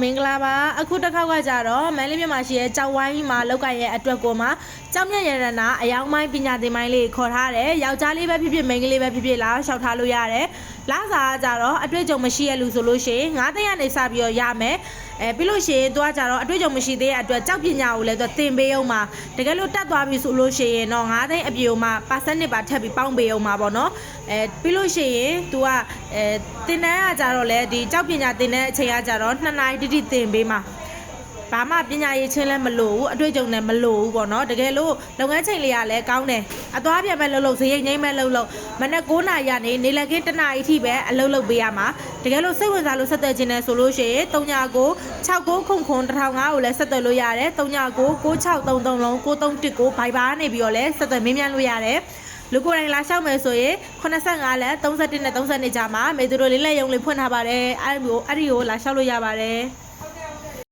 မင်္ဂလာပါအခုတစ်ခေါက်ကကြတော့မန်လေးမြန်မာရှိရဲ့ကြောက်ဝိုင်းမှာလောက်ကရဲ့အတွက်ကိုမှကြောက်မြတ်ရတနာအယောင်မိုင်းပညာသင်ပိုင်းလေးခေါ်ထားတယ်ယောက်ျားလေးပဲဖြစ်ဖြစ်မိန်းကလေးပဲဖြစ်ဖြစ်လာရှောက်ထားလို့ရတယ်လာစားကြတော့အတွေ့အကြုံမရှိရလူဆိုလို့ရှိရင်9သိန်းကနေစပြီးတော့ရမယ်ပြီးလို့ရှိရင်သူကကြတော့အတွေ့အကြုံမရှိသေးတဲ့အတွက်ကြောက်ပညာကိုလည်းသူသင်ပေးအောင်မှာတကယ်လို့တက်သွားပြီဆိုလို့ရှိရင်တော့9သိန်းအပြေမှာ percentage ပါထပ်ပြီးပေါင်းပေးအောင်မှာပေါ့နော်ပြီးလို့ရှိရင်သူကတင်တန်းကကြတော့လေဒီကြောက်ပညာတင်တဲ့အချိန်ကကြတော့2နာရီတိတိသင်ပေးမှာဘာမှပညာရေးချင်းလည်းမလို့ဘူးအတွေ့အကြုံလည်းမလို့ဘူးပေါ့နော်တကယ်လို့လုပ်ငန်းချိန်လေးကလည်းကောင်းတယ်အသွားပြန်ပဲလှုပ်စရိတ်ငိမ့်မဲ့လှုပ်မနေ့9နာရီကနေနေလည်ခင်း1နာရီအထိပဲအလုပ်ပေးရမှာတကယ်လို့စိတ်ဝင်စားလို့ဆက်သွယ်ခြင်းနဲ့ဆိုလို့ရှိရင်39 69ခုခွန်1500ကိုလည်းဆက်သွယ်လို့ရတယ်39 9633လုံး9319 Viber နေပြီးတော့လည်းဆက်သွယ်မင်းမြန်းလို့ရတယ်လူကိုယ်တိုင်လာရှောက်မယ်ဆိုရင်85လမ်း31နဲ့30နှစ်ကြာမှာမေသူတို့လေးလက်ရုံလေးဖွင့်ထားပါတယ်အဲ့ဒီကိုလာရှောက်လို့ရပါတယ်